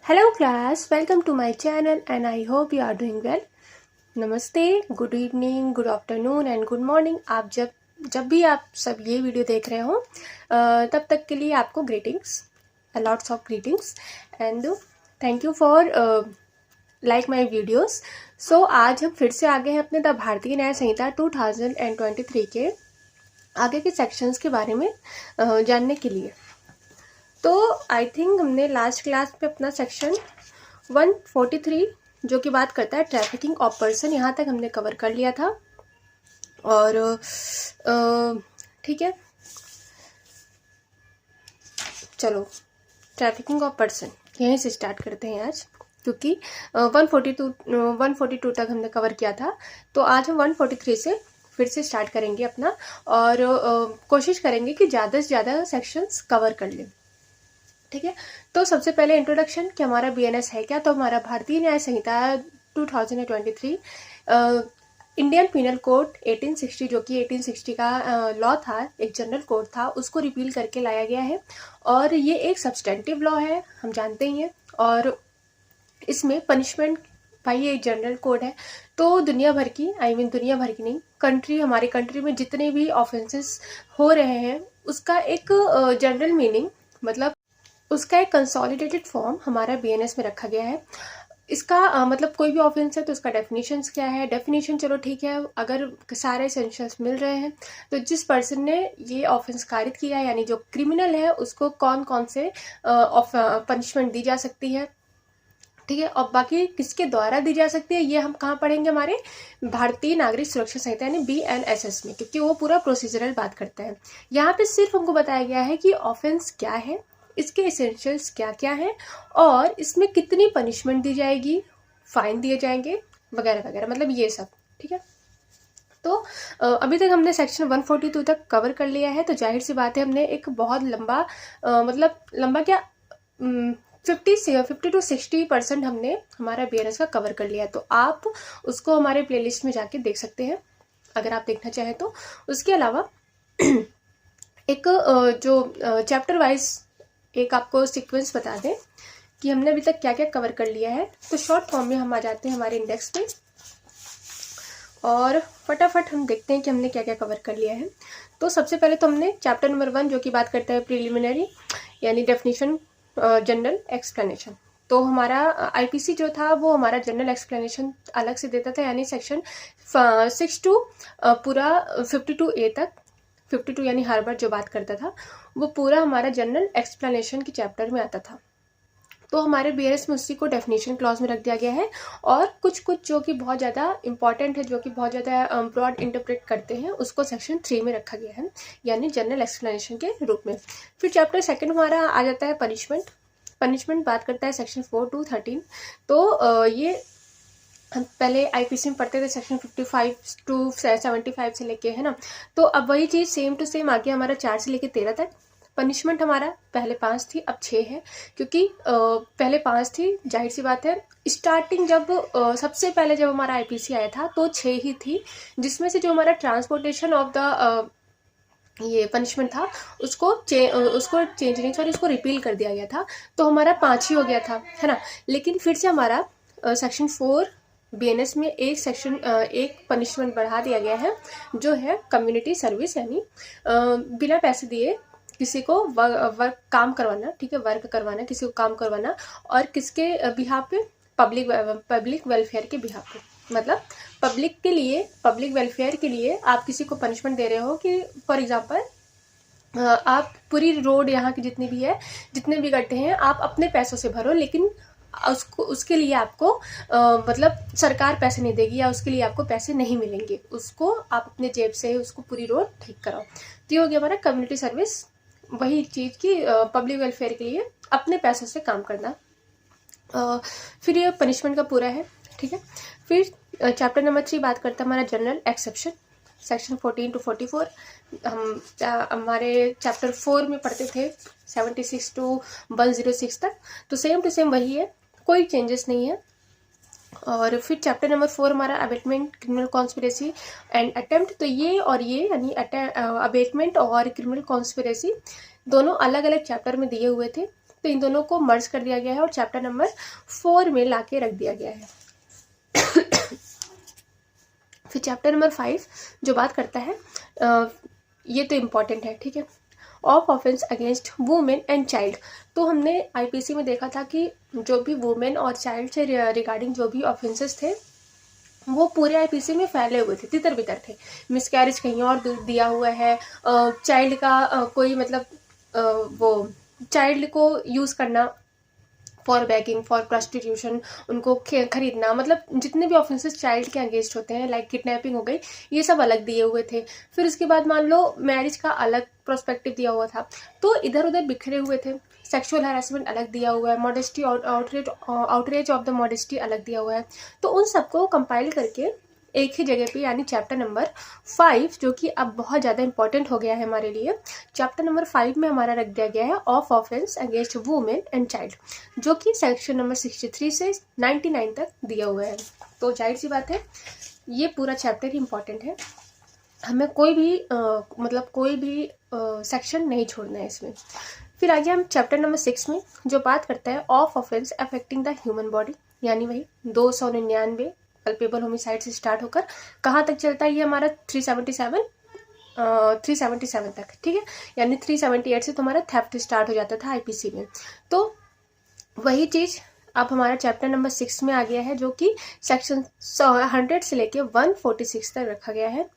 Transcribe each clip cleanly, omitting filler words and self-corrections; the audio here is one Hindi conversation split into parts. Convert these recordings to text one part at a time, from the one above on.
Hello class, welcome to my channel and I hope you are doing well. नमस्ते, good evening, good afternoon and good morning. आप जब भी आप सब ये वीडियो देख रहे हो तब तक के लिए आपको greetings, lots of greetings and thank you for like my videos. So आज हम फिर से आगे हैं अपने द भारतीय न्याय संहिता 2023 के आगे के सेक्शंस के बारे में जानने के लिए। तो आई थिंक हमने लास्ट क्लास में अपना सेक्शन 143 जो कि बात करता है ट्रैफिकिंग ऑफ पर्सन, यहाँ तक हमने कवर कर लिया था। और ठीक है, चलो ट्रैफिकिंग ऑफ पर्सन यहीं से स्टार्ट करते हैं आज, क्योंकि 142 तक हमने कवर किया था। तो आज हम 143 से फिर से स्टार्ट करेंगे अपना और कोशिश करेंगे कि ज़्यादा से ज़्यादा सेक्शंस कवर कर लें। ठीक है, तो सबसे पहले इंट्रोडक्शन कि हमारा बीएनएस है क्या। तो हमारा भारतीय न्याय संहिता 2023 इंडियन पिनल कोड 1860 जो कि 1860 का लॉ था, एक जनरल कोड था, उसको रिपील करके लाया गया है। और ये एक सब्सटेंटिव लॉ है, हम जानते ही हैं। और इसमें पनिशमेंट, भाई ये जनरल कोड है तो दुनिया भर की, दुनिया भर की नहीं, हमारे कंट्री में जितने भी ऑफेंसेस हो रहे हैं उसका एक जनरल मीनिंग, मतलब उसका एक कंसोलिडेटेड फॉर्म हमारा बीएनएस में रखा गया है। इसका मतलब कोई भी ऑफेंस है तो उसका डेफिनेशंस क्या है। डेफिनेशन चलो ठीक है, अगर सारे एसेंशियल्स मिल रहे हैं तो जिस पर्सन ने ये ऑफेंस कारित किया है, यानी जो क्रिमिनल है, उसको कौन कौन से पनिशमेंट दी जा सकती है। ठीक है, और बाकी किसके द्वारा दी जा सकती है ये हम कहाँ पढ़ेंगे, हमारे भारतीय नागरिक सुरक्षा संहिता यानी BNSS में, क्योंकि वो पूरा प्रोसीजरल बात करता है। यहाँ पे सिर्फ हमको बताया गया है कि ऑफेंस क्या है, इसके एसेंशियल्स क्या क्या हैं और इसमें कितनी पनिशमेंट दी जाएगी, फाइन दिए जाएंगे वगैरह वगैरह, मतलब ये सब। ठीक है, तो अभी तक हमने सेक्शन 142 तक कवर कर लिया है। तो जाहिर सी बात है हमने एक बहुत लंबा मतलब लंबा क्या 50 to 60% हमने हमारा बीएनएस का कवर कर लिया। तो आप उसको हमारे प्लेलिस्ट में जाके देख सकते हैं अगर आप देखना चाहें तो। उसके अलावा एक जो चैप्टर वाइज एक आपको सीक्वेंस बता दें कि हमने अभी तक क्या क्या कवर कर लिया है। तो शॉर्ट फॉर्म में हम आ जाते हैं हमारे इंडेक्स पे और फटाफट हम देखते हैं कि हमने क्या क्या कवर कर लिया है। तो सबसे पहले तो हमने चैप्टर नंबर 1 जो कि बात करता है प्रिलिमिनरी यानी डेफिनेशन, जनरल एक्सप्लेनेशन। तो हमारा आईपीसी जो था वो हमारा जनरल एक्सप्लेनेशन अलग से देता था, यानी सेक्शन 6 to पूरा 52A तक, 52 यानी हर बार जो बात करता था वो पूरा हमारा जनरल एक्सप्लेनेशन के चैप्टर में आता था। तो हमारे बीएनएस में उसी को डेफिनेशन क्लॉज में रख दिया गया है। और कुछ जो कि बहुत ज़्यादा इंपॉर्टेंट है, जो कि बहुत ज़्यादा ब्रॉड इंटरप्रेट करते हैं, उसको सेक्शन 3 में रखा गया है, यानी जनरल एक्सप्लेनेशन के रूप में। फिर चैप्टर 2 हमारा आ जाता है पनिशमेंट बात करता है सेक्शन 4 to 13। तो ये हम पहले आईपीसी में पढ़ते थे सेक्शन 55 to 75 से लेके, है ना। तो अब वही चीज़ सेम टू सेम आगे हमारा 4 से लेके 13 तक। पनिशमेंट हमारा पहले 5 थी, अब 6 है, क्योंकि पहले 5 थी, जाहिर सी बात है स्टार्टिंग जब सबसे पहले जब हमारा आईपीसी आया था तो 6 ही थी, जिसमें से जो हमारा ट्रांसपोर्टेशन ऑफ द ये पनिशमेंट था उसको चेंज नहीं, सॉरी, उसको रिपील कर दिया गया था, तो हमारा 5 ही हो गया था, है ना। लेकिन फिर से हमारा सेक्शन 4 बीएनएस में एक पनिशमेंट बढ़ा दिया गया है, जो है कम्युनिटी सर्विस, यानी बिना पैसे दिए किसी को वर्क काम करवाना। ठीक है, वर्क करवाना, किसी को काम करवाना, और किसके बिहाफ पे, पब्लिक वेलफेयर के बिहाफ पे, मतलब पब्लिक के लिए, पब्लिक वेलफेयर के लिए आप किसी को पनिशमेंट दे रहे हो कि फॉर एग्जांपल आप पूरी रोड यहाँ की जितनी भी है, जितने भी गड्ढे हैं, आप अपने पैसों से भरो, लेकिन उसके लिए आपको मतलब सरकार पैसे नहीं देगी या उसके लिए आपको पैसे नहीं मिलेंगे, उसको आप अपने जेब से उसको पूरी रोड ठीक कराओ। तो ये हो गया हमारा कम्युनिटी सर्विस, वही चीज़ की पब्लिक वेलफेयर के लिए अपने पैसों से काम करना। फिर ये पनिशमेंट का पूरा है। ठीक है, फिर चैप्टर नंबर 3 बात करता है हमारा जनरल एक्सेप्शन, सेक्शन 14 to 44। हम हमारे चैप्टर 4 में पढ़ते थे 76 to 106 तक, तो सेम टू सेम वही है, कोई चेंजेस नहीं है। और फिर चैप्टर नंबर 4 हमारा abetment, criminal conspiracy and attempt. तो ये और ये यानी अबेटमेंट और क्रिमिनल कॉन्स्पिरेसी दोनों अलग अलग चैप्टर में दिए हुए थे, तो इन दोनों को मर्ज कर दिया गया है और चैप्टर नंबर 4 में लाके रख दिया गया है। फिर चैप्टर नंबर 5 जो बात करता है, ये तो इम्पॉर्टेंट है, ठीक है, of offence against women and child. तो हमने आईपीसी में देखा था कि जो भी वुमेन और चाइल्ड से रिगार्डिंग जो भी ऑफेंसेस थे वो पूरे आईपीसी में फैले हुए थे, तितर बितर थे। मिसकैरेज कहीं और दिया हुआ है, चाइल्ड का कोई मतलब वो चाइल्ड को यूज़ करना फॉर बैगिंग, फॉर प्रोस्टिट्यूशन, उनको खरीदना, मतलब जितने भी ऑफेंसेस चाइल्ड के अगेंस्ट होते हैं, लाइक किडनैपिंग हो गई, ये सब अलग दिए हुए थे। फिर उसके बाद मान लो मैरिज का अलग प्रोस्पेक्टिव दिया हुआ था, तो इधर उधर बिखरे हुए थे। सेक्सुअल हैरेसमेंट अलग दिया हुआ है, modesty outrage of the modesty अलग दिया हुआ है। तो उन सबको कंपाइल करके एक ही जगह पे, यानी चैप्टर नंबर 5, जो कि अब बहुत ज़्यादा इंपॉर्टेंट हो गया है हमारे लिए, चैप्टर नंबर 5 में हमारा रख दिया गया है of offence against women and child, जो कि सेक्शन नंबर 63 से 99 तक दिया हुआ है। तो जाहिर सी बात है ये पूरा चैप्टर ही इंपॉर्टेंट है, हमें कोई भी सेक्शन नहीं छोड़ना है इसमें। फिर आगे हम चैप्टर नंबर 6 में जो बात करते हैं of offence affecting the human body, यानी वही 299 कल्पेबल होमिसाइड से स्टार्ट होकर कहाँ तक चलता है, ये हमारा 377 तक, ठीक है, यानी 378 से तुम्हारा थेफ्ट स्टार्ट हो जाता था आईपीसी में। तो वही चीज़ अब हमारा चैप्टर नंबर 6 में आ गया है, जो कि सेक्शन 100 से लेके 146 तक रखा गया है।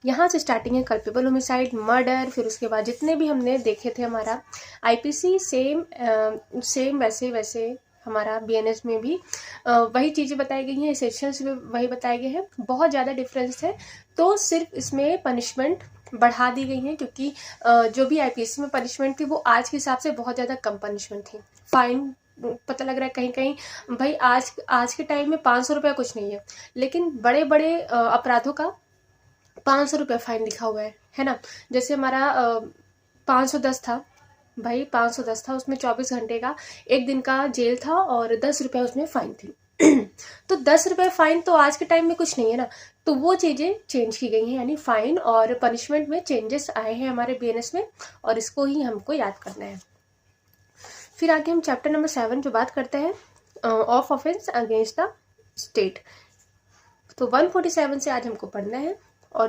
यहाँ से स्टार्टिंग है कल्पेबल होमिसाइड, मर्डर, फिर उसके बाद जितने भी हमने देखे थे हमारा आईपीसी सेम वैसे हमारा बीएनएस में भी वही चीज़ें बताई गई हैं, सेक्शंस में वही बताए गए हैं, बहुत ज़्यादा डिफरेंस है। तो सिर्फ इसमें पनिशमेंट बढ़ा दी गई है, क्योंकि जो भी आईपीसी में पनिशमेंट थी वो आज के हिसाब से बहुत ज़्यादा कम पनिशमेंट थी। फाइन पता लग रहा है कहीं कहीं भाई आज के टाइम में 500 रुपया कुछ नहीं है, लेकिन बड़े बड़े अपराधों का 500 रुपया फाइन लिखा हुआ है ना। जैसे हमारा 510 था भाई, 510 था, उसमें 24 घंटे का, एक दिन का जेल था और 10 रुपया उसमें फाइन थी। तो 10 रुपये फाइन तो आज के टाइम में कुछ नहीं है ना। तो वो चीज़ें चेंज की गई हैं, यानी फाइन और पनिशमेंट में चेंजेस आए हैं हमारे बीएनएस में, और इसको ही हमको याद करना है। फिर आगे हम चैप्टर नंबर 7 जो बात करते हैं of offence against the state. तो 147 से आज हमको पढ़ना है और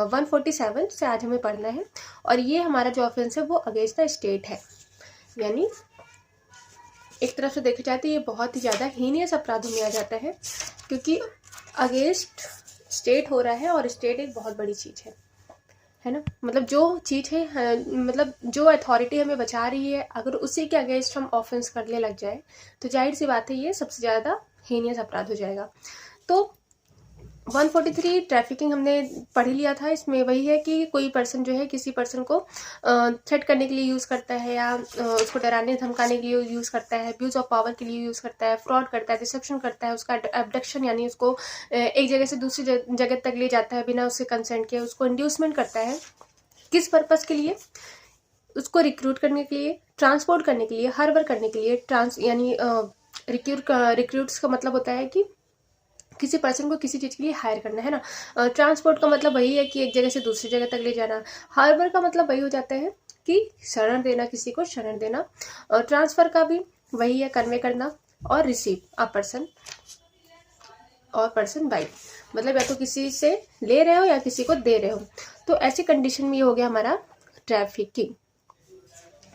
147 से आज हमें पढ़ना है, और ये हमारा जो ऑफेंस है वो अगेंस्ट द स्टेट है। यानी एक तरफ से देखा जाए तो ये बहुत ही ज़्यादा हीनियस अपराधों में आ जाता है, क्योंकि अगेंस्ट स्टेट हो रहा है, और स्टेट एक बहुत बड़ी चीज़ है ना। मतलब जो चीज़ है, मतलब जो अथॉरिटी हमें बचा रही है, अगर उसी के अगेंस्ट हम ऑफेंस करने लग जाए तो जाहिर सी बात है ये सबसे ज़्यादा हीनियस अपराध हो जाएगा। तो 143 ट्रैफिकिंग हमने पढ़ लिया था। इसमें वही है कि कोई पर्सन जो है किसी पर्सन को थ्रेट करने के लिए यूज़ करता है, या उसको डराने धमकाने के लिए यूज़ करता है, अब्यूज़ ऑफ पावर के लिए यूज़ करता है, फ्रॉड करता है, डिसेप्शन करता है, उसका एब्डक्शन यानी उसको एक जगह से दूसरी जगह तक ले जाता है बिना उससे कंसेंट के, उसको इंड्यूसमेंट करता है। किस पर्पज़ के लिए? उसको रिक्रूट करने के लिए, ट्रांसपोर्ट करने के लिए, हर्बर करने के लिए। यानी रिक्रूट्स का मतलब होता है कि किसी पर्सन को किसी चीज़ के लिए हायर करना, है ना। ट्रांसपोर्ट का मतलब वही है कि एक जगह से दूसरी जगह तक ले जाना। हार्बर का मतलब वही हो जाता है कि शरण देना, किसी को शरण देना। ट्रांसफ़र का भी वही है, कन्वे करना। और रिसीव अ पर्सन और पर्सन बाई, मतलब या तो किसी से ले रहे हो या किसी को दे रहे हो। तो ऐसी कंडीशन में ये हो गया हमारा ट्रैफिकिंग।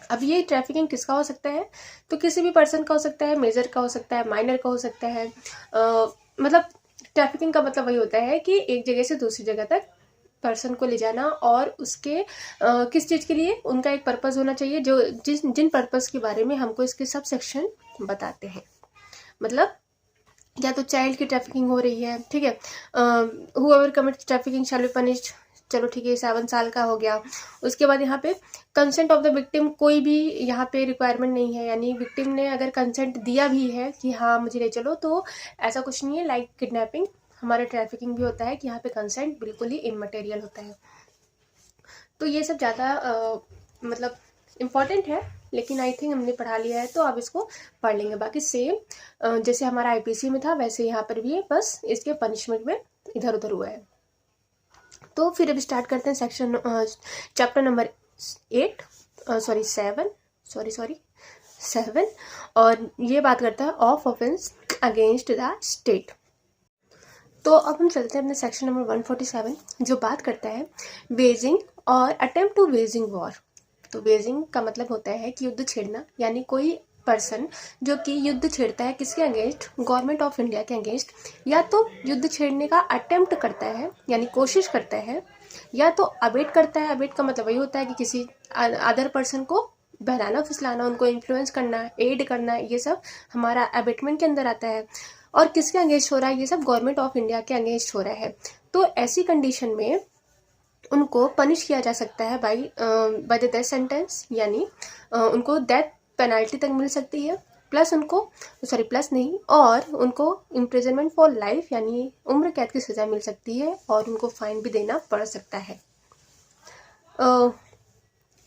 अब ये ट्रैफिकिंग किसका हो सकता है? तो किसी भी पर्सन का हो सकता है, मेजर का हो सकता है, माइनर का हो सकता है। मतलब ट्रैफिकिंग का मतलब वही होता है कि एक जगह से दूसरी जगह तक पर्सन को ले जाना, और उसके किस चीज़ के लिए, उनका एक पर्पस होना चाहिए जो जिन पर्पस के बारे में हमको इसके सब सेक्शन बताते हैं। मतलब या तो चाइल्ड की ट्रैफिकिंग हो रही है, ठीक है, whoever commits trafficking shall be punished, चलो ठीक है, 7 साल का हो गया। उसके बाद यहाँ पे कंसेंट ऑफ द विक्टिम, कोई भी यहाँ पे रिक्वायरमेंट नहीं है, यानी विक्टिम ने अगर कंसेंट दिया भी है कि हाँ मुझे ले चलो, तो ऐसा कुछ नहीं है। लाइक किडनैपिंग, हमारा ट्रैफिकिंग भी होता है कि यहाँ पे कंसेंट बिल्कुल ही इमटेरियल होता है। तो ये सब ज़्यादा मतलब इम्पॉर्टेंट है, लेकिन आई थिंक हमने पढ़ा लिया है, तो अब इसको पढ़ लेंगे। बाकी सेम जैसे हमारा आईपीसी में था वैसे यहाँ पर भी है, बस इसके पनिशमेंट में इधर उधर हुआ है। तो फिर अब स्टार्ट करते हैं सेक्शन चैप्टर नंबर 7 147 और ये बात करता है of offence against the state. तो अब हम चलते हैं अपने सेक्शन नंबर 147 जो बात करता है वेजिंग और अटेम्प्ट टू वेजिंग वॉर। तो वेजिंग का मतलब होता है कि युद्ध छेड़ना, यानी कोई पर्सन जो कि युद्ध छेड़ता है किसके अगेंस्ट, गवर्नमेंट ऑफ इंडिया के अगेंस्ट, या तो युद्ध छेड़ने का अटेम्प्ट करता है यानी कोशिश करता है, या तो अबेट करता है। अबेट का मतलब वही होता है कि किसी अदर पर्सन को बहलाना फुसलाना, उनको इन्फ्लुएंस करना, एड करना, ये सब हमारा अबेटमेंट के अंदर आता है। और किसके अगेंस्ट हो रहा है, ये सब गवर्नमेंट ऑफ इंडिया के अगेंस्ट हो रहा है। तो ऐसी कंडीशन में उनको पनिश किया जा सकता है बाय द डेथ सेंटेंस, यानी उनको डेथ पेनल्टी तक मिल सकती है, प्लस उनको प्लस नहीं, और उनको इम्प्रिजनमेंट फॉर लाइफ यानी उम्र कैद की सज़ा मिल सकती है, और उनको फाइन भी देना पड़ सकता है।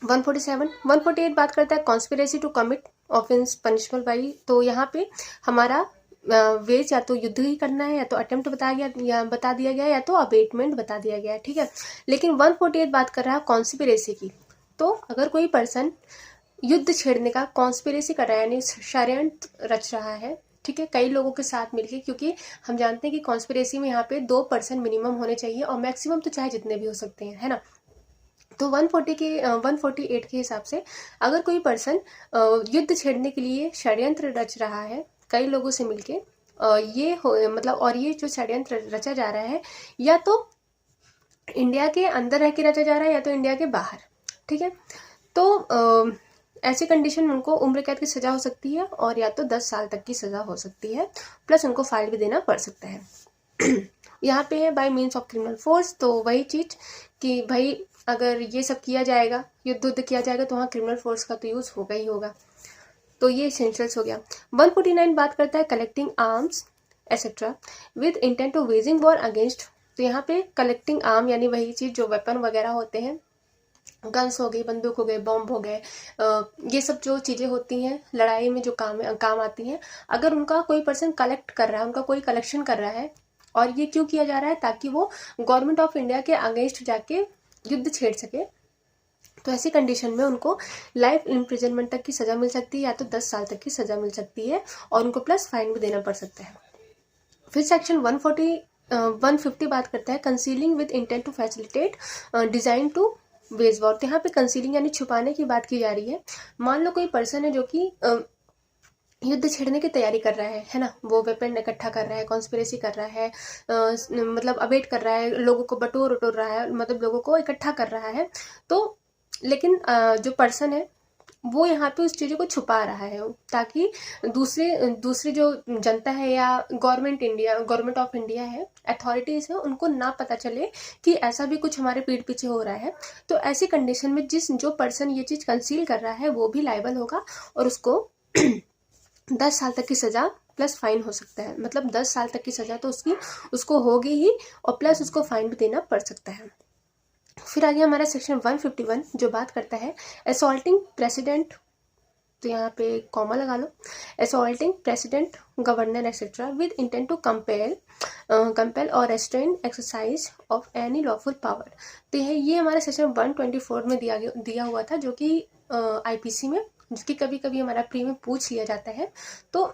147 बात करता है conspiracy to commit offence punishable by. तो यहाँ पे हमारा वेज या तो युद्ध ही करना है, या तो अटेम्प्ट बता दिया गया, या तो अबेटमेंट बता दिया गया है, ठीक है। लेकिन 148 बात कर रहा है कॉन्स्पिरेसी की। तो अगर कोई पर्सन युद्ध छेड़ने का कॉन्स्पिरेसी कर रहा है यानी षड्यंत्र रच रहा है, ठीक है, कई लोगों के साथ मिलके, क्योंकि हम जानते हैं कि कॉन्स्पिरेसी में यहाँ पे 2 पर्सन मिनिमम होने चाहिए, और मैक्सिमम तो चाहे जितने भी हो सकते हैं, है ना। तो 148 के हिसाब से अगर कोई पर्सन युद्ध छेड़ने के लिए षड्यंत्र रच रहा है कई लोगों से मिलके, ये हो मतलब, और ये जो षड्यंत्र रचा जा रहा है या तो इंडिया के अंदर रह के रचा जा रहा है या तो इंडिया के बाहर, ठीक है। तो ऐसी कंडीशन में उनको उम्र कैद की सजा हो सकती है, और या तो 10 साल तक की सजा हो सकती है, प्लस उनको फाइन भी देना पड़ सकता है। यहाँ पे है bye means of criminal force. तो वही चीज कि भाई अगर ये सब किया जाएगा, युद्ध किया जाएगा, तो वहाँ क्रिमिनल फोर्स का तो यूज होगा ही होगा। तो ये एसेंशियल्स हो गया। 149 बात करता है collecting arms etcetera with intent to waging war against. तो यहाँ पे कलेक्टिंग आर्म यानी वही चीज जो वेपन वगैरह होते हैं, गन्स हो गई, बंदूक हो गए, बॉम्ब हो गए, ये सब जो चीज़ें होती हैं लड़ाई में जो काम आती हैं, अगर उनका कोई पर्सन कलेक्ट कर रहा है, उनका कोई कलेक्शन कर रहा है, और ये क्यों किया जा रहा है, ताकि वो गवर्नमेंट ऑफ इंडिया के अगेंस्ट जाके युद्ध छेड़ सके। तो ऐसी कंडीशन में उनको लाइफ इम्प्रिजनमेंट तक की सज़ा मिल सकती है, या तो 10 साल तक की सज़ा मिल सकती है, और उनको प्लस फाइन भी देना पड़ सकता है। फिर सेक्शन 150 बात करता है concealing with intent to facilitate design to wage war. तो यहाँ पे कंसीलिंग यानी छुपाने की बात की जा रही है। मान लो कोई पर्सन है जो कि युद्ध छेड़ने की तैयारी कर रहा है ना, वो वेपन इकट्ठा कर रहा है, कॉन्स्पिरेसी कर रहा है, मतलब अबेट कर रहा है, लोगों को बटोर रहा है, मतलब लोगों को इकट्ठा कर रहा है। तो लेकिन जो पर्सन है वो यहाँ पे उस चीज़ों को छुपा रहा है, ताकि दूसरी जो जनता है या गवर्नमेंट ऑफ इंडिया है, अथॉरिटीज है, उनको ना पता चले कि ऐसा भी कुछ हमारे पीठ पीछे हो रहा है। तो ऐसी कंडीशन में जो पर्सन ये चीज़ कंसील कर रहा है वो भी लायबल होगा, और उसको 10 साल तक की सजा प्लस फाइन हो सकता है। मतलब 10 साल तक की सजा तो उसको होगी ही, और प्लस उसको फाइन भी देना पड़ सकता है। फिर आगे हमारा सेक्शन 151 जो बात करता है असॉल्टिंग प्रेसिडेंट। तो यहाँ पे कॉमा लगा लो, assaulting president, governor etcetera with intent to compel और restrain exercise of any lawful power. तो ये हमारा सेक्शन 124 में दिया हुआ था, जो कि आईपीसी में, जो कि कभी कभी हमारा प्री में पूछ लिया जाता है, तो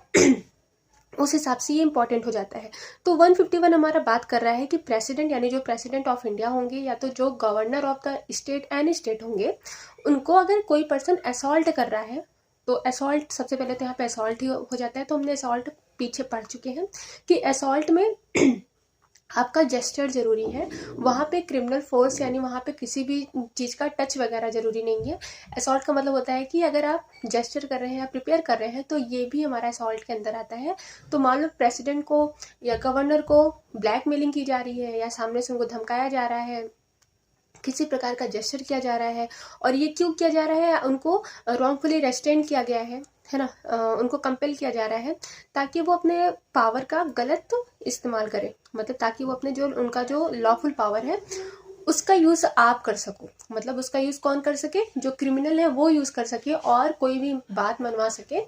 उस हिसाब से ये इंपॉर्टेंट हो जाता है। तो 151 हमारा बात कर रहा है कि प्रेसिडेंट यानी जो प्रेसिडेंट ऑफ इंडिया होंगे, या तो जो governor of the state any state होंगे, उनको अगर कोई पर्सन असॉल्ट कर रहा है, तो असॉल्ट सबसे पहले तो यहाँ पे असॉल्ट ही हो जाता है। तो हमने असॉल्ट पीछे पढ़ चुके हैं कि असॉल्ट में आपका जेस्चर जरूरी है, वहाँ पे क्रिमिनल फोर्स यानी वहाँ पे किसी भी चीज़ का टच वगैरह जरूरी नहीं है। असॉल्ट का मतलब होता है कि अगर आप जेस्चर कर रहे हैं या प्रिपेयर कर रहे हैं, तो ये भी हमारा असॉल्ट के अंदर आता है। तो मान लो प्रेसिडेंट को या गवर्नर को ब्लैकमेलिंग की जा रही है, या सामने से उनको धमकाया जा रहा है, किसी प्रकार का जेस्चर किया जा रहा है, और ये क्यों किया जा रहा है, उनको रॉन्गफुली रेस्ट्रेन किया गया है ना, उनको कंपेल किया जा रहा है, ताकि वो अपने पावर का गलत इस्तेमाल करें, मतलब ताकि वो अपने उनका जो लॉफुल पावर है उसका यूज आप कर सको, मतलब उसका यूज कौन कर सके, जो क्रिमिनल है वो यूज कर सके, और कोई भी बात मनवा सके।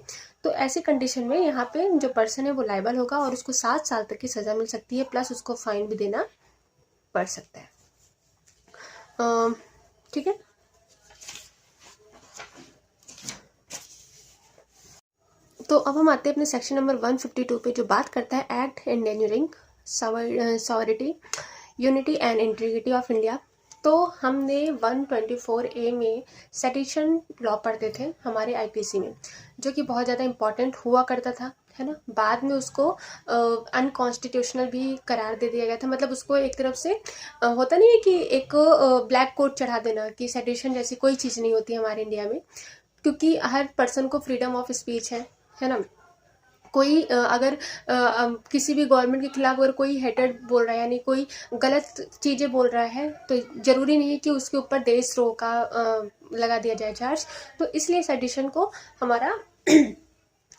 तो ऐसी कंडीशन में यहाँ पे जो पर्सन है वो लायबल होगा, और उसको 7 साल तक की सजा मिल सकती है, प्लस उसको फाइन भी देना पड़ सकता है। ठीक है। तो अब हम आते हैं अपने सेक्शन नंबर 152 पे, जो बात करता है act endangering sovereignty, unity and integrity of India. तो हमने 124A में सेडिशन लॉ पढ़ते थे हमारे आईपीसी में, जो कि बहुत ज़्यादा इम्पॉर्टेंट हुआ करता था, है ना। बाद में उसको अनकॉन्स्टिट्यूशनल भी करार दे दिया गया था। मतलब उसको एक तरफ से होता नहीं है कि एक ब्लैक कोट चढ़ा देना कि सेडिशन जैसी कोई चीज़ नहीं होती हमारे इंडिया में, क्योंकि हर पर्सन को फ्रीडम ऑफ स्पीच है ना। कोई अगर किसी भी गवर्नमेंट के खिलाफ अगर कोई हेटेड बोल रहा है, यानी कोई गलत चीज़ें बोल रहा है, तो ज़रूरी नहीं है कि उसके ऊपर देशद्रोह का लगा दिया जाए चार्ज। तो इसलिए सेडिशन को हमारा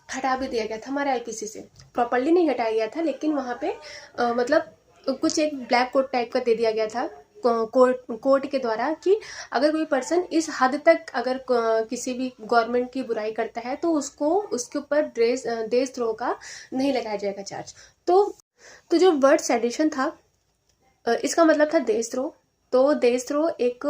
हटा भी दिया गया था हमारे आईपीसी से। प्रॉपरली नहीं हटाया गया था, लेकिन वहाँ पे मतलब कुछ एक ब्लैक कोट टाइप का दे दिया गया था कोर्ट के द्वारा कि अगर कोई पर्सन इस हद तक अगर किसी भी गवर्नमेंट की बुराई करता है तो उसको उसके ऊपर देशद्रोह का नहीं लगाया जाएगा चार्ज। तो जो वर्ड सेडिशन था इसका मतलब था देशद्रोह। तो देशद्रोह एक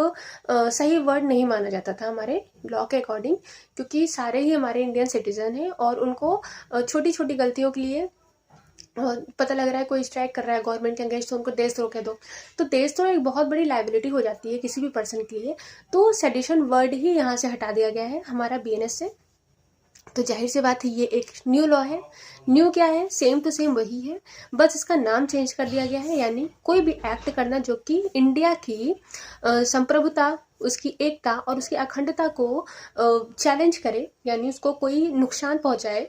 सही वर्ड नहीं माना जाता था हमारे लॉ के अकॉर्डिंग, क्योंकि सारे ही हमारे इंडियन सिटीजन हैं और उनको छोटी छोटी गलतियों के लिए पता लग रहा है कोई स्ट्राइक कर रहा है गवर्नमेंट के अगेंस्ट, तो उनको देशद्रोह कह दो। तो देशद्रोह एक बहुत बड़ी लाइबिलिटी हो जाती है किसी भी पर्सन के लिए। तो सेडिशन वर्ड ही यहाँ से हटा दिया गया है हमारा बीएनएस से। तो जाहिर सी बात है ये एक न्यू लॉ है। न्यू क्या है, सेम टू सेम वही है, बस इसका नाम चेंज कर दिया गया है। यानी कोई भी एक्ट करना जो कि इंडिया की संप्रभुता, उसकी एकता और उसकी अखंडता को चैलेंज करे, यानी उसको कोई नुकसान पहुंचाए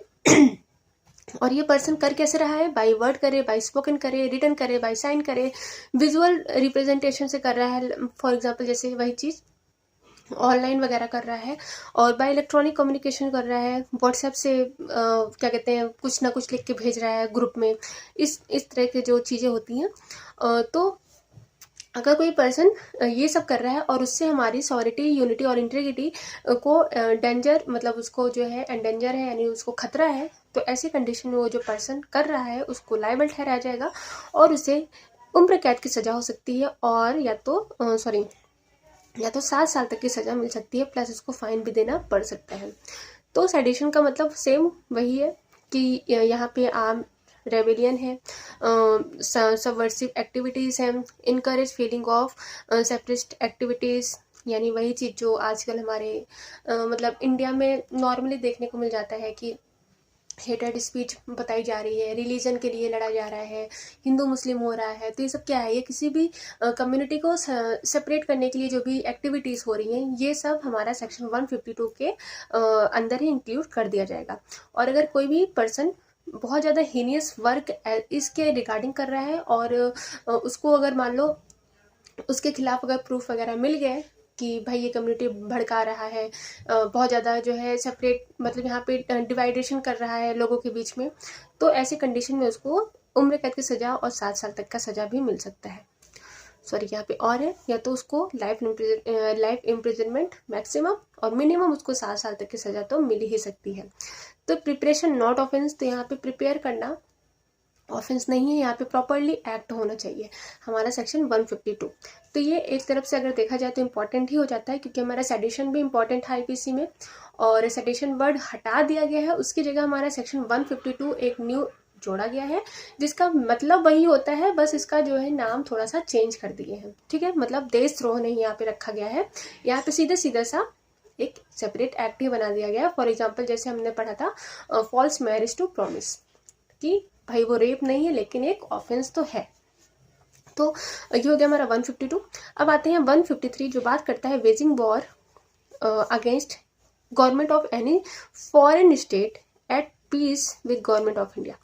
और ये पर्सन कर कैसे रहा है, बाय वर्ड करे, बाय स्पोकन करे, रिटन करे, बाय साइन करे, विजुअल रिप्रेजेंटेशन से कर रहा है। फॉर एग्जांपल जैसे वही चीज़ ऑनलाइन वगैरह कर रहा है, और बाय इलेक्ट्रॉनिक कम्युनिकेशन कर रहा है, व्हाट्सएप से क्या कहते हैं कुछ ना कुछ लिख के भेज रहा है ग्रुप में, इस तरह के जो चीज़ें होती हैं। तो अगर कोई पर्सन ये सब कर रहा है और उससे हमारी सॉवरेटी, यूनिटी और इंटीग्रिटी को डेंजर, मतलब उसको जो है एंडेंजर है, यानी उसको खतरा है, तो ऐसी कंडीशन में वो जो पर्सन कर रहा है उसको लायबल ठहराया जाएगा और उसे उम्र कैद की सज़ा हो सकती है, और या तो 7 साल तक की सज़ा मिल सकती है, प्लस उसको फाइन भी देना पड़ सकता है। तो सेडिशन का मतलब सेम वही है कि यहाँ पे आम रेबेलियन है, सबवर्सिव एक्टिविटीज़ हैं, encourage feeling of separatist activities, यानी वही चीज़ जो आजकल हमारे मतलब इंडिया में नॉर्मली देखने को मिल जाता है कि हेटेड स्पीच बताई जा रही है, रिलीजन के लिए लड़ा जा रहा है, हिंदू मुस्लिम हो रहा है। तो ये सब क्या है, ये किसी भी कम्युनिटी को सेपरेट करने के लिए जो भी एक्टिविटीज़ हो रही हैं, ये सब हमारा सेक्शन 152 के अंदर ही इंक्लूड कर दिया जाएगा। और अगर कोई भी पर्सन बहुत ज़्यादा हीनियस वर्क इसके रिगार्डिंग कर रहा है और उसको अगर मान लो उसके खिलाफ अगर प्रूफ वगैरह मिल गए कि भाई ये कम्युनिटी भड़का रहा है, बहुत ज़्यादा जो है सेपरेट, मतलब यहाँ पे डिवाइडेशन कर रहा है लोगों के बीच में, तो ऐसी कंडीशन में उसको उम्र कैद की सज़ा और 7 साल तक का सज़ा भी मिल सकता है। सॉरी, यहाँ पे और है, या तो उसको लाइफ इम्प्रिजनमेंट मैक्सिमम, और मिनिमम उसको 7 साल तक की सज़ा तो मिल ही सकती है। तो प्रिपरेशन नॉट ऑफेंस, तो यहाँ पे प्रिपेयर करना ऑफेंस नहीं है, यहाँ पे प्रॉपरली एक्ट होना चाहिए हमारा सेक्शन 152। तो ये एक तरफ से अगर देखा जाए तो इम्पॉर्टेंट ही हो जाता है, क्योंकि हमारा सेडिशन भी इम्पॉर्टेंट है आईपीसी में, और सेडिशन वर्ड हटा दिया गया है, उसकी जगह हमारा सेक्शन 152 एक न्यू जोड़ा गया है, जिसका मतलब वही होता है, बस इसका जो है नाम थोड़ा सा चेंज कर दिए हैं, ठीक है। मतलब देशद्रोह नहीं यहाँ पे रखा गया है, यहाँ पे सीधा सा एक सेपरेट एक्ट ही बना दिया गया। फॉर एग्जाम्पल जैसे हमने पढ़ा था फॉल्स मैरिज टू प्रॉमिस, कि भाई वो रेप नहीं है लेकिन एक ऑफेंस तो है। तो ये हो गया हमारा 152। अब आते हैं 153 जो बात करता है waging war against government of any foreign state at peace with government of India.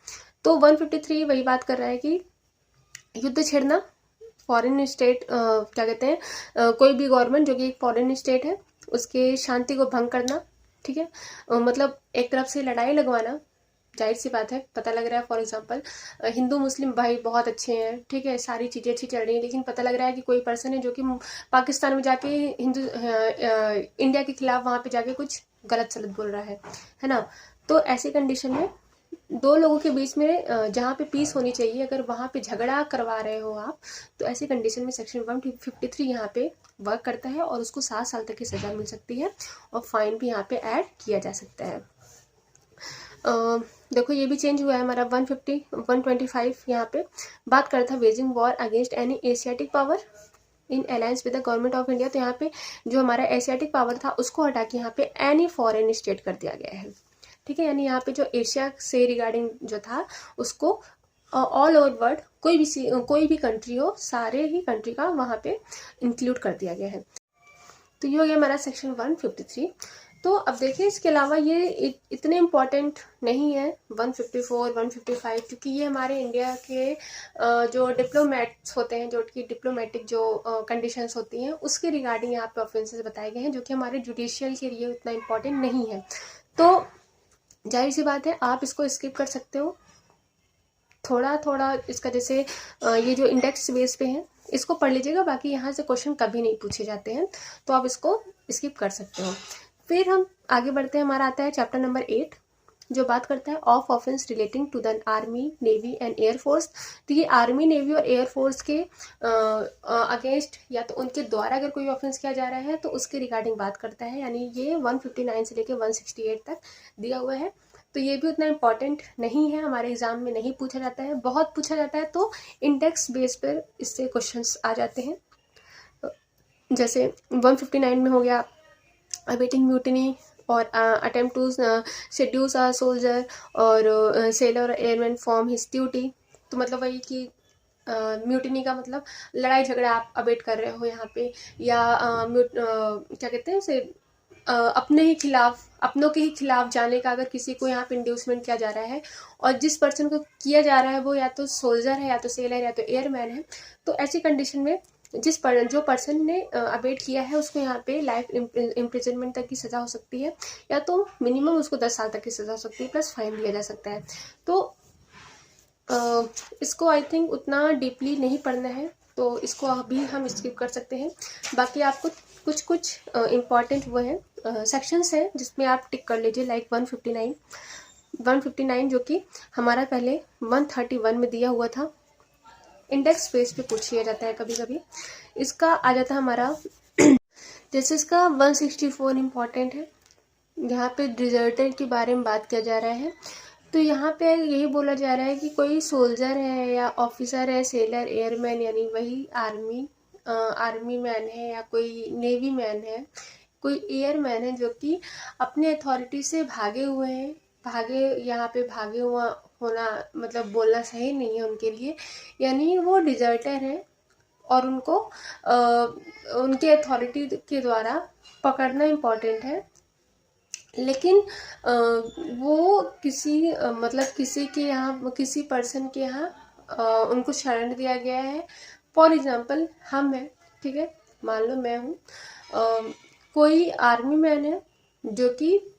तो 153 वही बात कर रहा है कि युद्ध छेड़ना फॉरेन स्टेट, क्या कहते हैं कोई भी गवर्नमेंट जो कि एक फॉरेन स्टेट है उसके शांति को भंग करना, ठीक है। मतलब एक तरफ से लड़ाई लगवाना, जाहिर सी बात है, पता लग रहा है फॉर एग्जांपल हिंदू मुस्लिम भाई बहुत अच्छे हैं, ठीक है, सारी चीज़ें अच्छी चल रही हैं, लेकिन पता लग रहा है कि कोई पर्सन है जो कि पाकिस्तान में जाके इंडिया के खिलाफ वहाँ पे जाके कुछ गलत सलत बोल रहा है ना। तो ऐसी कंडीशन में दो लोगों के बीच में जहाँ पे पीस होनी चाहिए, अगर वहाँ पे झगड़ा करवा रहे हो आप, तो ऐसी कंडीशन में सेक्शन 153 यहाँ पे वर्क करता है और उसको 7 साल तक की सज़ा मिल सकती है और फाइन भी यहाँ पे ऐड किया जा सकता है। देखो ये भी चेंज हुआ है हमारा 150 125 यहाँ पे बात करता था waging war against any Asiatic power in alliance with the government of India. तो यहाँ पे जो हमारा एशियाटिक पावर था उसको हटा के यहाँ पे एनी फॉरेन स्टेट कर दिया गया है। ठीक है, यानी यहाँ पे जो एशिया से रिगार्डिंग जो था उसको ऑल ओवर वर्ल्ड कोई भी कंट्री हो, सारे ही कंट्री का वहाँ पे इंक्लूड कर दिया गया है। तो ये हो गया हमारा सेक्शन 153। तो अब देखिए इसके अलावा ये इतने इम्पॉर्टेंट नहीं है 154 155, क्योंकि ये हमारे इंडिया के जो डिप्लोमेट्स होते हैं, जो कि डिप्लोमेटिक जो कंडीशंस होती हैं उसके रिगार्डिंग यहाँ पे ऑफेंसेस बताए गए हैं, जो कि हमारे जुडिशियल के लिए उतना इम्पॉर्टेंट नहीं है। तो जाहिर सी बात है आप इसको स्किप कर सकते हो, थोड़ा थोड़ा इसका जैसे ये जो इंडेक्स बेस पे है इसको पढ़ लीजिएगा, बाकी यहाँ से क्वेश्चन कभी नहीं पूछे जाते हैं, तो आप इसको स्किप कर सकते हो। फिर हम आगे बढ़ते हैं, हमारा आता है चैप्टर नंबर 8 जो बात करता है of offence relating to the army navy and air force. तो ये आर्मी नेवी और एयरफोर्स के अगेंस्ट या तो उनके द्वारा अगर कोई ऑफेंस किया जा रहा है तो उसके रिगार्डिंग बात करता है, यानी ये 159 से लेकर 168 तक दिया हुआ है। तो ये भी उतना इम्पॉर्टेंट नहीं है, हमारे एग्जाम में नहीं पूछा जाता है, बहुत पूछा जाता है तो इंडेक्स बेस पर इससे क्वेश्चंस आ जाते हैं। जैसे 159 में हो गया अवेटिंग म्यूटिनी और attempt to seduce a soldier और sailor airman from his duty. तो मतलब वही कि म्यूटिनी का मतलब लड़ाई झगड़ा आप अवेट कर रहे हो यहाँ पे, या क्या कहते हैं उसे अपने ही खिलाफ, अपनों के ही खिलाफ जाने का अगर किसी को यहाँ पे इंड्यूसमेंट किया जा रहा है और जिस पर्सन को किया जा रहा है वो या तो सोल्जर है या तो सेलर या तो एयरमैन है, तो ऐसी कंडीशन में जो पर्सन ने अवेट किया है उसको यहाँ पे लाइफ इम्प्रिजनमेंट तक की सज़ा हो सकती है, या तो मिनिमम उसको 10 साल तक की सज़ा हो सकती है, प्लस फाइन दिया जा सकता है। तो इसको आई थिंक उतना डीपली नहीं पढ़ना है, तो इसको अभी हम स्किप कर सकते हैं। बाकी आपको कुछ कुछ इम्पॉर्टेंट वो है सेक्शंस हैं जिसमें आप टिक कर लीजिए, लाइक 159 जो कि हमारा पहले 131 में दिया हुआ था, इंडेक्स बेस पे पूछ लिया जाता है कभी कभी। इसका आ जाता है हमारा जैसे इसका 164 इम्पॉर्टेंट है, यहाँ पे डिजर्टर के बारे में बात किया जा रहा है। तो यहाँ पे यही बोला जा रहा है कि कोई सोल्जर है या ऑफिसर है, सेलर, एयरमैन यानी वही आर्मी मैन है, या कोई नेवी मैन है, कोई एयरमैन है जो कि अपने अथॉरिटी से भागे हुए हैं, यहाँ पे भागे हुआ होना मतलब बोलना सही नहीं है उनके लिए, यानी वो डिजर्टर है और उनको उनके अथॉरिटी के द्वारा पकड़ना इम्पॉर्टेंट है, लेकिन वो किसी के यहाँ, किसी पर्सन के यहाँ उनको शरण दिया गया है। फॉर एग्जांपल हम हैं, ठीक है, मान लो मैं हूँ, कोई आर्मी मैन है जो कि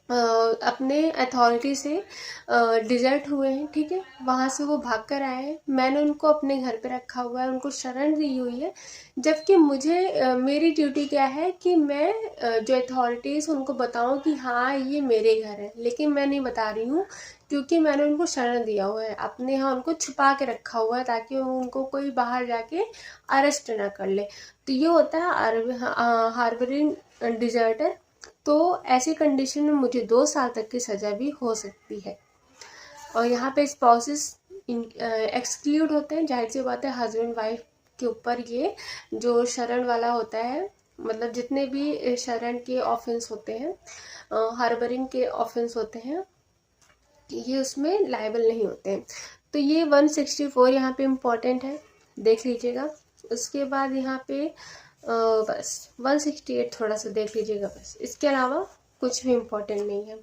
अपने अथॉरिटी से डिजर्ट हुए हैं, ठीक है, वहाँ से वो भाग कर आए हैं, मैंने उनको अपने घर पे रखा हुआ है, उनको शरण दी हुई है, जबकि मुझे मेरी ड्यूटी क्या है कि मैं जो अथॉरिटीज़ उनको बताऊं कि हाँ ये मेरे घर है, लेकिन मैं नहीं बता रही हूँ क्योंकि मैंने उनको शरण दिया हुआ है, अपने यहाँ उनको छुपा के रखा हुआ है ताकि उनको कोई बाहर जाके अरेस्ट ना कर ले। तो ये होता है हार्बरिंग डिजर्टर। तो ऐसी कंडीशन में मुझे 2 साल तक की सज़ा भी हो सकती है। और यहाँ पे स्पाउसेस एक्सक्लूड होते हैं, जाहिर सी बात है हस्बैंड वाइफ के ऊपर ये जो शरण वाला होता है, मतलब जितने भी शरण के ऑफेंस होते हैं, हार्बरिंग के ऑफेंस होते हैं, ये उसमें लायबल नहीं होते हैं। तो ये 164 यहाँ पे इम्पॉर्टेंट है, देख लीजिएगा। उसके बाद यहाँ पे बस 168 थोड़ा सा देख लीजिएगा, बस इसके अलावा कुछ भी इम्पोर्टेंट नहीं है।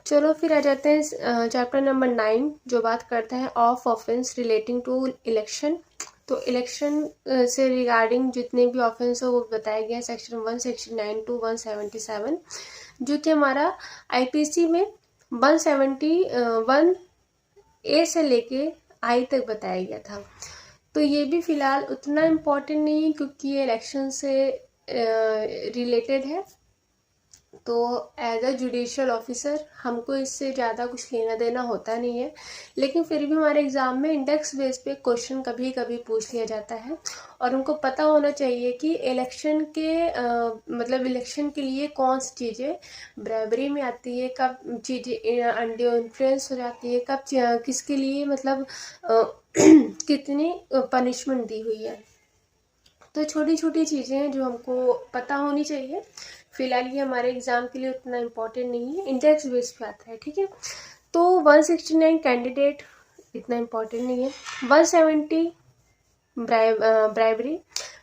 चलो फिर आ जाते हैं चैप्टर नंबर 9 जो बात करता है of offence relating to election. तो इलेक्शन से रिगार्डिंग जितने भी ऑफेंस हो वो बताया गया है सेक्शन 169 टू 177, जो कि हमारा आईपीसी में 171 ए से लेके आई तक बताया गया था। तो ये भी फ़िलहाल उतना इम्पोर्टेंट नहीं है क्योंकि ये इलेक्शन से रिलेटेड है, तो एज अ जुडिशियल ऑफिसर हमको इससे ज़्यादा कुछ लेना देना होता नहीं है, लेकिन फिर भी हमारे एग्ज़ाम में इंडेक्स बेस पे क्वेश्चन कभी कभी पूछ लिया जाता है। और उनको पता होना चाहिए कि इलेक्शन के मतलब इलेक्शन के लिए कौन सी चीज़ें ब्राइबरी में आती है, कब चीज़ें अंडर इन्फ्लुएंस हो जाती है, कब किसके लिए मतलब कितनी पनिशमेंट दी हुई है। तो छोटी छोटी चीज़ें हैं जो हमको पता होनी चाहिए। फिलहाल ये हमारे एग्जाम के लिए उतना इम्पोर्टेंट नहीं है, इंडेक्स बेस पे आता है, ठीक है। तो 169 कैंडिडेट इतना इम्पोर्टेंट नहीं है। 170 ब्राइबरी।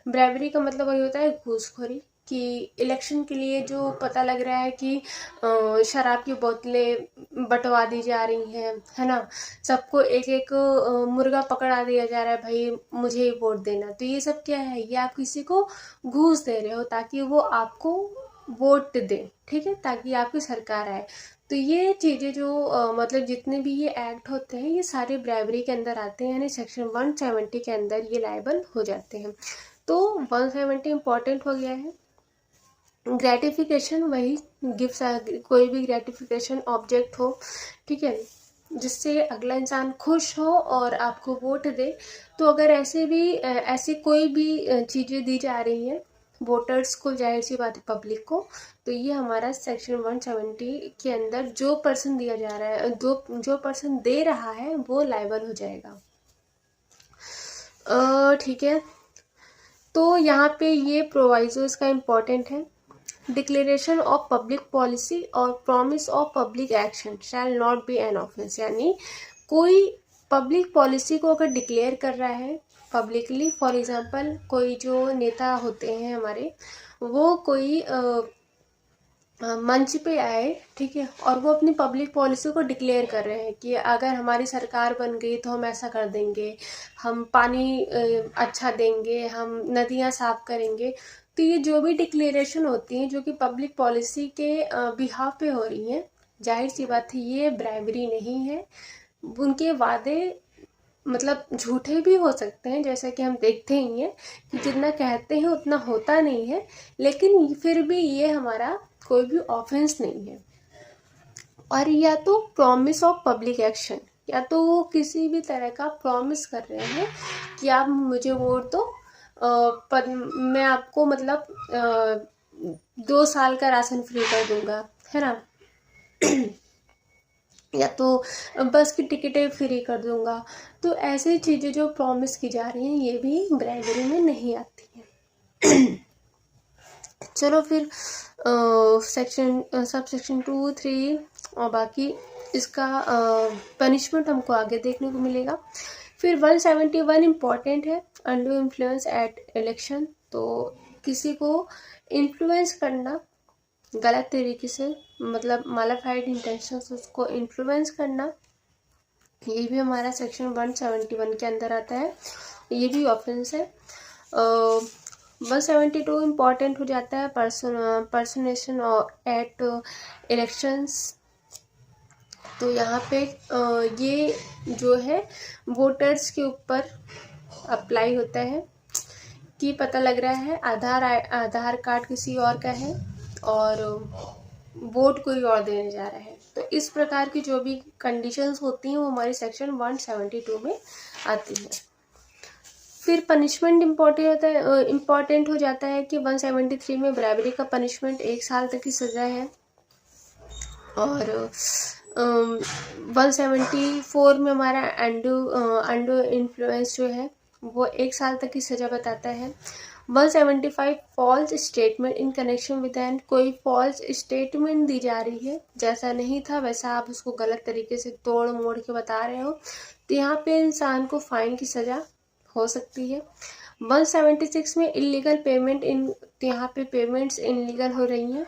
ब्राइबरी का मतलब वही होता है घूसखोरी, कि इलेक्शन के लिए जो पता लग रहा है कि शराब की बोतलें बंटवा दी जा रही हैं, है ना, सबको एक एक मुर्गा पकड़ा दिया जा रहा है, भाई मुझे ही वोट देना। तो ये सब क्या है, ये आप किसी को घूस दे रहे हो ताकि वो आपको वोट दे, ठीक है, ताकि आपकी सरकार आए। तो ये चीज़ें जो मतलब जितने भी ये एक्ट होते हैं ये सारे ब्राइबरी के अंदर आते हैं, यानी सेक्शन 170 के अंदर ये लायबल हो जाते हैं। तो 170 इम्पॉर्टेंट हो गया है। ग्रेटिफिकेशन वही गिफ्ट, कोई भी ग्रेटिफिकेशन ऑब्जेक्ट हो, ठीक है, जिससे अगला इंसान खुश हो और आपको वोट दे। तो अगर ऐसी कोई भी चीज़ें दी जा रही हैं वोटर्स को, जाहिर सी बात है पब्लिक को, तो ये हमारा सेक्शन 170 के अंदर जो पर्सन दिया जा रहा है, जो पर्सन दे रहा है वो लायबल हो जाएगा, ठीक है। तो यहाँ पे ये प्रोवाइजो इसका इम्पोर्टेंट है। डिक्लेरेशन ऑफ पब्लिक पॉलिसी और promise of public action shall not be an offence, यानी कोई पब्लिक पॉलिसी को अगर डिक्लेयर कर रहा है पब्लिकली, फॉर एग्जांपल कोई जो नेता होते हैं हमारे, वो कोई मंच पे आए, ठीक है, और वो अपनी पब्लिक पॉलिसी को डिक्लेयर कर रहे हैं कि अगर हमारी सरकार बन गई तो हम ऐसा कर देंगे, हम पानी अच्छा देंगे, हम नदियाँ साफ करेंगे। तो ये जो भी डिक्लेरेशन होती हैं जो कि पब्लिक पॉलिसी के बिहाफ पे हो रही हैं, जाहिर सी बात है ये ब्राइबरी नहीं है। उनके वादे मतलब झूठे भी हो सकते हैं, जैसा कि हम देखते ही हैं कि जितना कहते हैं उतना होता नहीं है, लेकिन फिर भी ये हमारा कोई भी ऑफेंस नहीं है। और या तो प्रॉमिस ऑफ पब्लिक एक्शन, या तो वो किसी भी तरह का प्रॉमिस कर रहे हैं कि आप मुझे वोट दो, मैं आपको मतलब 2 साल का राशन फ्री कर दूंगा, है ना, या तो बस की टिकटें फ्री कर दूंगा। तो ऐसी चीज़ें जो प्रॉमिस की जा रही हैं ये भी ब्राइबरी में नहीं आती हैं। चलो फिर सब सेक्शन 2, 3 और बाकी इसका पनिशमेंट हमको आगे देखने को मिलेगा। फिर 171 इम्पॉर्टेंट है, अंडर इन्फ्लुएंस एट इलेक्शन। तो किसी को इन्फ्लुएंस करना गलत तरीके से, मतलब मालाफाइड इंटेंशन से उसको इन्फ्लुएंस करना, ये भी हमारा सेक्शन 171 के अंदर आता है, ये भी ऑफेंस है। 172 इम्पॉर्टेंट हो जाता है, पर्सनेशन एट इलेक्शंस। तो यहाँ पे ये जो है वोटर्स के ऊपर अप्लाई होता है कि पता लग रहा है आधार कार्ड किसी और का है और वोट कोई और देने जा रहा है। तो इस प्रकार की जो भी कंडीशंस होती हैं वो हमारी सेक्शन 172 में आती है। फिर पनिशमेंट इम्पोर्टेंट हो जाता है कि 173 में ब्राइबरी का पनिशमेंट 1 साल तक की सज़ा है, और 174 में हमारा अंडर इन्फ्लुएंस जो है वो 1 साल तक की सज़ा बताता है। 175 false statement in connection with and, कोई फॉल्स स्टेटमेंट दी जा रही है, जैसा नहीं था वैसा आप उसको गलत तरीके से तोड़ मोड़ के बता रहे हो, तो यहाँ पे इंसान को फाइन की सज़ा हो सकती है। 176 में इलीगल पेमेंट यहाँ पे पेमेंट्स इलीगल हो रही हैं,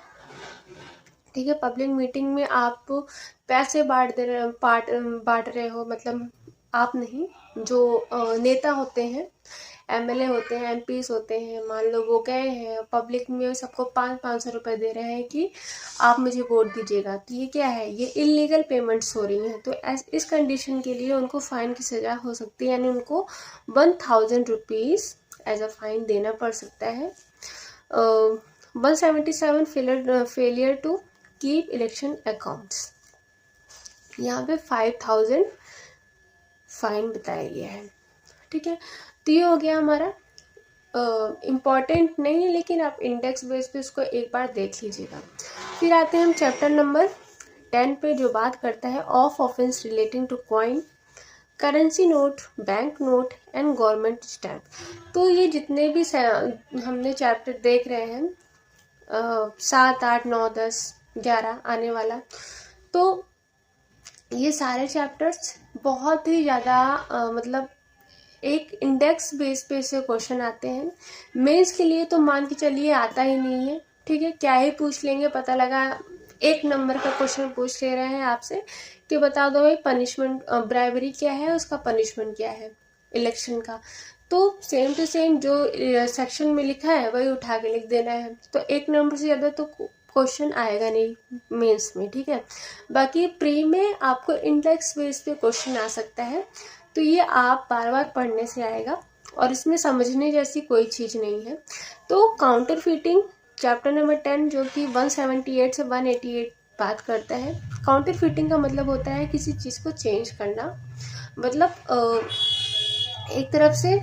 ठीक है। पब्लिक मीटिंग में आप पैसे बांट रहे हो, मतलब आप नहीं, जो नेता होते हैं, एमएलए होते हैं, एमपीस होते हैं, मान लो वो गए हैं पब्लिक में सबको 500 रुपये दे रहे हैं कि आप मुझे वोट दीजिएगा, तो ये क्या है, ये इलीगल पेमेंट्स हो रही हैं। तो इस कंडीशन के लिए उनको फाइन की सज़ा हो सकती है, यानी उनको 1000 रुपीज़ एज अ फाइन देना पड़ सकता है। 177 failure to keep election accounts. यहाँ पे 5000 फाइन बताया गया है। ठीक है, तो ये हो गया हमारा। इम्पॉर्टेंट नहीं है लेकिन आप इंडेक्स बेस पे उसको एक बार देख लीजिएगा। फिर आते हैं हम चैप्टर नंबर 10 पे, जो बात करता है of offence relating to coin, currency note, bank note and government stamp. तो ये जितने भी हमने चैप्टर देख रहे हैं 7, 8, 9, 10, 11 आने वाला, तो ये सारे चैप्टर्स बहुत ही ज़्यादा मतलब एक इंडेक्स बेस पे से क्वेश्चन आते हैं। मेंस के लिए तो मान के चलिए आता ही नहीं है। ठीक है, क्या ही पूछ लेंगे, पता लगा 1 नंबर का क्वेश्चन पूछ ले रहे हैं आपसे कि बता दो भाई पनिशमेंट, ब्राइबरी क्या है, उसका पनिशमेंट क्या है इलेक्शन का। तो सेम टू सेम जो सेक्शन में लिखा है वही उठा के लिख देना है। तो 1 नंबर से ज़्यादा तो क्वेश्चन आएगा नहीं मेंस में। ठीक है, बाकी प्री में आपको इंडेक्स बेस पे क्वेश्चन आ सकता है, तो ये आप बार बार पढ़ने से आएगा और इसमें समझने जैसी कोई चीज़ नहीं है। तो काउंटर फिटिंग चैप्टर नंबर 10 जो कि 178 से 188 बात करता है। काउंटर फिटिंग का मतलब होता है किसी चीज़ को चेंज करना, मतलब एक तरफ से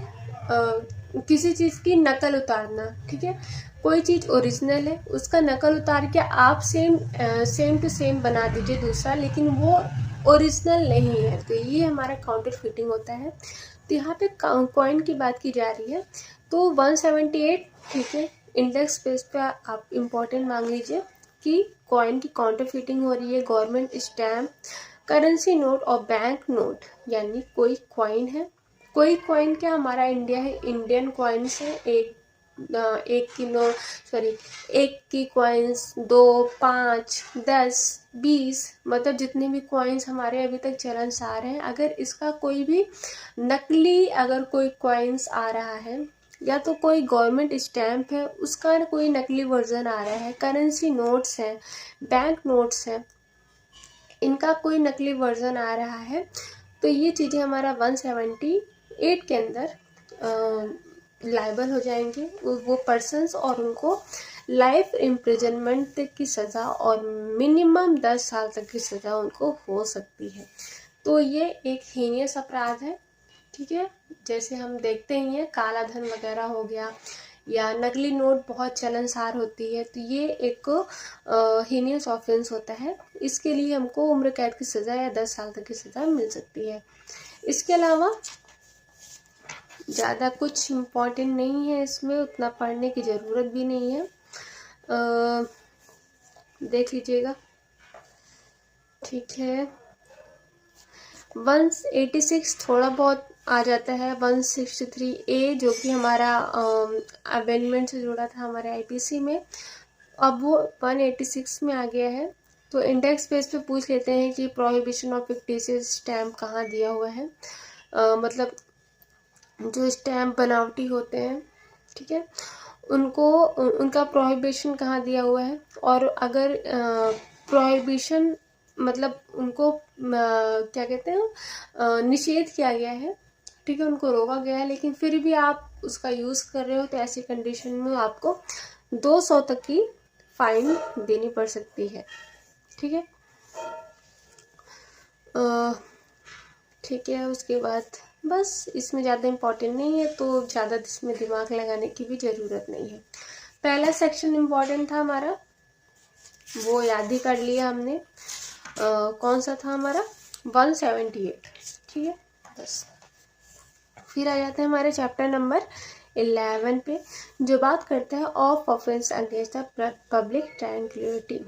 किसी चीज़ की नकल उतारना। ठीक है, कोई चीज़ ओरिजिनल है, उसका नकल उतार के आप सेम टू सेम बना दीजिए दूसरा, लेकिन वो ओरिजिनल नहीं है, तो ये हमारा काउंटर फिटिंग होता है। तो यहाँ पे कॉइन की बात की जा रही है, तो 178। ठीक है, इंडेक्स बेस पे आप इम्पोर्टेंट मांग लीजिए कि कॉइन की काउंटर फिटिंग हो रही है। गवर्नमेंट स्टैम्प, करेंसी नोट और बैंक नोट, यानी कोई कॉइन है। कोई कॉइन क्या, हमारा इंडिया है, इंडियन कॉइन्स है। 1 किलो सॉरी 1 की कॉइन्स, 2, 5, 10, 20, मतलब जितने भी कॉइन्स हमारे अभी तक चलन से आ रहे हैं, अगर इसका कोई भी नकली अगर कोई कॉइन्स आ रहा है, या तो कोई गवर्नमेंट स्टैम्प है उसका कोई नकली वर्जन आ रहा है, करेंसी नोट्स हैं, बैंक नोट्स हैं, इनका कोई नकली वर्जन आ रहा है, तो ये चीज़ें हमारा 178 के अंदर लाइबल हो जाएंगे वो पर्सन्स, और उनको लाइफ इम्प्रिजनमेंट तक की सज़ा और मिनिमम 10 साल तक की सज़ा उनको हो सकती है। तो ये एक हीनियस अपराध है। ठीक है, जैसे हम देखते ही हैं काला धन वगैरह हो गया, या नकली नोट बहुत चलनसार होती है, तो ये एक हीनियस ऑफेंस होता है। इसके लिए हमको उम्र कैद की सज़ा या 10 साल तक की सज़ा मिल सकती है। इसके अलावा ज़्यादा कुछ इम्पोर्टेंट नहीं है इसमें, उतना पढ़ने की ज़रूरत भी नहीं है, देख लीजिएगा। ठीक है, 186 थोड़ा बहुत आ जाता है। 163A जो कि हमारा अमेंडमेंट से जुड़ा था हमारे आईपीसी में, अब वो 186 में आ गया है। तो इंडेक्स बेस पे पूछ लेते हैं कि प्रोहिबिशन ऑफ फिक्टिशियस स्टैम्प कहाँ दिया हुआ है, मतलब जो स्टैम्प बनावटी होते हैं, ठीक है, उनको उनका प्रोहिबिशन कहाँ दिया हुआ है। और अगर प्रोहिबिशन मतलब उनको क्या कहते हैं, निषेध किया गया है, ठीक है, उनको रोका गया है, लेकिन फिर भी आप उसका यूज़ कर रहे हो, तो ऐसी कंडीशन में आपको 200 तक की फाइन देनी पड़ सकती है। ठीक है, ठीक है, उसके बाद बस इसमें ज़्यादा इम्पोर्टेंट नहीं है, तो ज़्यादा इसमें दिमाग लगाने की भी ज़रूरत नहीं है। पहला सेक्शन इम्पोर्टेंट था हमारा, वो याद ही कर लिया हमने। कौन सा था हमारा, 178। ठीक है, बस फिर आ जाते हैं हमारे चैप्टर नंबर 11 पे, जो बात करता है of offence against the public tranquillity.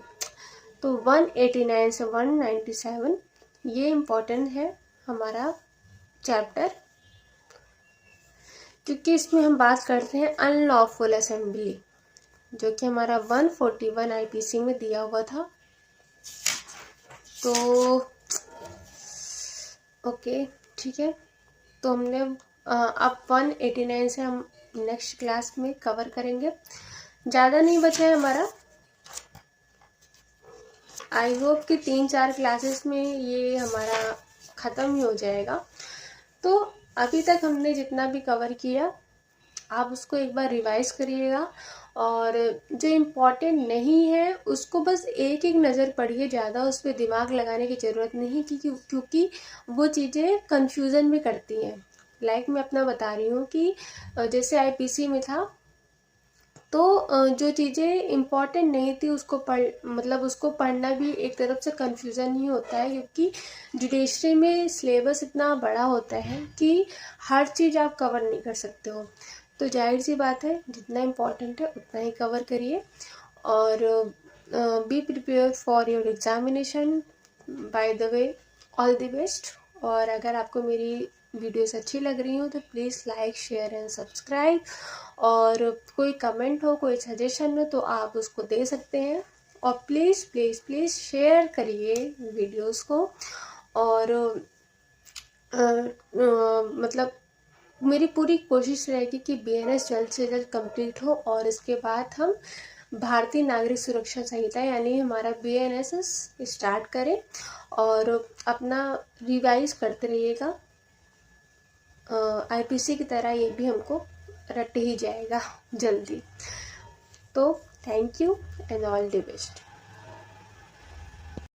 तो 189 से 197 ये इम्पोर्टेंट है हमारा चैप्टर, क्योंकि इसमें हम बात करते हैं अनलॉफुल असेंबली, जो कि हमारा 141 आईपीसी में दिया हुआ था। तो ओके, ठीक है, तो हमने अब 189 से हम नेक्स्ट क्लास में कवर करेंगे। ज़्यादा नहीं बचा है हमारा, आई होप कि 3-4 क्लासेस में ये हमारा ख़त्म ही हो जाएगा। तो अभी तक हमने जितना भी कवर किया आप उसको एक बार रिवाइज करिएगा, और जो इम्पोर्टेंट नहीं है उसको बस एक एक नज़र पढ़िए, ज़्यादा उस पर दिमाग लगाने की ज़रूरत नहीं, क्योंकि वो चीज़ें कंफ्यूजन भी करती हैं। लाइक मैं अपना बता रही हूँ कि जैसे आईपीसी में था, तो जो चीज़ें इम्पॉर्टेंट नहीं थी उसको मतलब उसको पढ़ना भी एक तरफ से कंफ्यूजन ही होता है, क्योंकि जुडिशरी में सिलेबस इतना बड़ा होता है कि हर चीज़ आप कवर नहीं कर सकते हो। तो जाहिर सी बात है, जितना इम्पोर्टेंट है उतना ही कवर करिए और be prepare for your examination. By the way, all the best. और अगर आपको मेरी वीडियोस अच्छी लग रही हो तो please like, share and subscribe. और कोई कमेंट हो, कोई सजेशन हो तो आप उसको दे सकते हैं। और प्लीज़ प्लीज़ प्लीज़ शेयर करिए वीडियोस को। और मतलब मेरी पूरी कोशिश रहेगी कि बीएनएस जल्द से जल्द कंप्लीट हो और इसके बाद हम भारतीय नागरिक सुरक्षा संहिता यानी हमारा बीएनएस स्टार्ट करें और अपना रिवाइज करते रहिएगा। आईपीसी की तरह ये भी हमको रट ही जाएगा जल्दी। तो thank you and all the best.